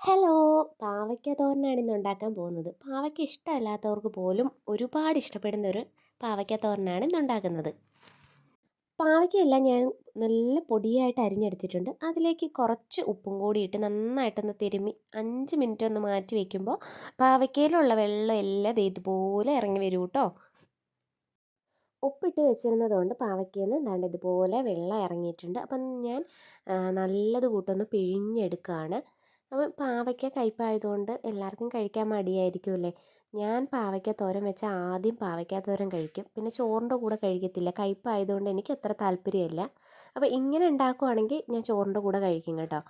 Hello! പാവയ്ക്ക തോരനാണ് ഇന്ന് ഉണ്ടാക്കാൻ പോകുന്നത്. പാവയ്ക്ക ഇഷ്ടമല്ലാത്തവർക്ക് പോലും ഒരുപാട് ഇഷ്ടപ്പെടുന്ന ഒരു പാവയ്ക്ക തോരനാണ് ഇന്ന് ഉണ്ടാക്കുന്നത്. പാവയ്ക്കയെല്ലാം ഞാൻ നല്ല പൊടിയായിട്ട് അരിഞ്ഞെടുത്തിട്ടുണ്ട്. അതിലേക്ക് കുറച്ച് ഉപ്പും കൂടി ഇട്ട് നന്നായിട്ടൊന്ന് തിരുമ്മി 5 മിനിറ്റ് ഒന്ന് മാറ്റി വയ്ക്കുമ്പോൾ പാവയ്ക്കയിലുള്ള വെള്ളം എല്ലാം ദേ ഇതുപോലെ ഇറങ്ങി വരും കേട്ടോ. ഉപ്പിട്ട് വെച്ചിരുന്നത് കൊണ്ട് പാവയ്ക്കയിൽ നിന്ന് ദാണ്ട് ഇതുപോലെ വെള്ളം ഇറങ്ങിയിട്ടുണ്ട്. അപ്പം ഞാൻ നല്ലത് കൂട്ടൊന്ന് പിഴിഞ്ഞെടുക്കുകയാണ്. അപ്പം പാവയ്ക്ക കയ്പ്പായതുകൊണ്ട് എല്ലാവർക്കും കഴിക്കാൻ മടിയായിരിക്കുമല്ലേ. ഞാൻ പാവയ്ക്ക തോരൻ വെച്ചാൽ ആദ്യം പാവയ്ക്ക തോരൻ കഴിക്കും. പിന്നെ ചോറിൻ്റെ കൂടെ കഴിക്കത്തില്ല. കയ്പ്പായതുകൊണ്ട് എനിക്ക് അത്ര താല്പര്യമില്ല. അപ്പോൾ ഇങ്ങനെ ഉണ്ടാക്കുവാണെങ്കിൽ ഞാൻ ചോറിൻ്റെ കൂടെ കഴിക്കും കേട്ടോ.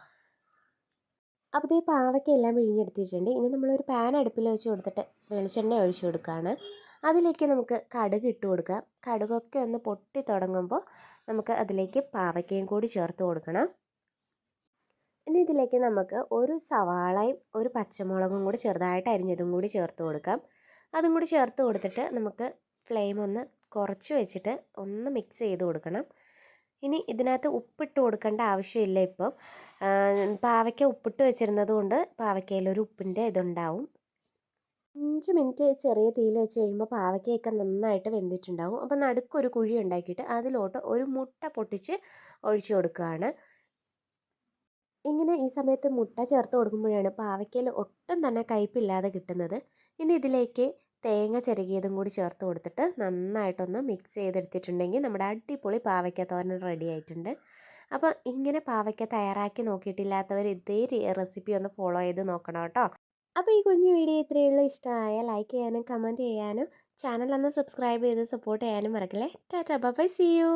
അപ്പോൾ ഈ പാവയ്ക്ക എല്ലാം പിഴിഞ്ഞെടുത്തിട്ടുണ്ട്. ഇനി നമ്മളൊരു പാൻ അടുപ്പിൽ വെച്ച് കൊടുത്തിട്ട് വെളിച്ചെണ്ണ ഒഴിച്ച് കൊടുക്കുകയാണ്. അതിലേക്ക് നമുക്ക് കടുക് ഇട്ട് കൊടുക്കാം. കടുകൊക്കെ ഒന്ന് പൊട്ടി തുടങ്ങുമ്പോൾ നമുക്ക് അതിലേക്ക് പാവയ്ക്കയും കൂടി ചേർത്ത് കൊടുക്കണം. ഇനി ഇതിലേക്ക് നമുക്ക് ഒരു സവാളയും ഒരു പച്ചമുളകും കൂടി ചെറുതായിട്ട് അരിഞ്ഞതും കൂടി ചേർത്ത് കൊടുക്കാം. അതും കൂടി ചേർത്ത് കൊടുത്തിട്ട് നമുക്ക് ഫ്ലെയിം ഒന്ന് കുറച്ച് വെച്ചിട്ട് ഒന്ന് മിക്സ് ചെയ്ത് കൊടുക്കണം. ഇനി ഇതിനകത്ത് ഉപ്പിട്ട് കൊടുക്കേണ്ട ആവശ്യമില്ല. ഇപ്പം പാവയ്ക്ക ഉപ്പിട്ട് വെച്ചിരുന്നത് കൊണ്ട് പാവയ്ക്കയിലൊരു ഉപ്പിൻ്റെ ഇതുണ്ടാവും. 5 മിനിറ്റ് ചെറിയ തീയിൽ വെച്ച് കഴിയുമ്പോൾ പാവയ്ക്കയൊക്കെ നന്നായിട്ട് വെന്തിട്ടുണ്ടാവും. അപ്പോൾ നടുക്കൊരു കുഴി ഉണ്ടാക്കിയിട്ട് അതിലോട്ട് ഒരു മുട്ട പൊട്ടിച്ച് ഒഴിച്ചു കൊടുക്കുകയാണ്. ഇങ്ങനെ ഈ സമയത്ത് മുട്ട ചേർത്ത് കൊടുക്കുമ്പോഴാണ് പാവയ്ക്കയിൽ ഒട്ടും തന്നെ കയ്പില്ലാതെ കിട്ടുന്നത്. ഇനി ഇതിലേക്ക് തേങ്ങ ചിരകിയതും കൂടി ചേർത്ത് കൊടുത്തിട്ട് നന്നായിട്ടൊന്ന് മിക്സ് ചെയ്തെടുത്തിട്ടുണ്ടെങ്കിൽ നമ്മുടെ അടിപൊളി പാവയ്ക്ക തോരൻ റെഡി ആയിട്ടുണ്ട്. അപ്പോൾ ഇങ്ങനെ പാവയ്ക്ക തയ്യാറാക്കി നോക്കിയിട്ടില്ലാത്തവർ ഇതേ റെസിപ്പി ഒന്ന് ഫോളോ ചെയ്ത് നോക്കണം കേട്ടോ. അപ്പോൾ ഈ കുഞ്ഞു വീഡിയോ ഇത്രയേ ഉള്ളൂ. ഇഷ്ടമായ ലൈക്ക് ചെയ്യാനും കമൻറ്റ് ചെയ്യാനും ചാനൽ ഒന്ന് സബ്സ്ക്രൈബ് ചെയ്ത് സപ്പോർട്ട് ചെയ്യാനും മറക്കല്ലേ. Tata bye bye, see U.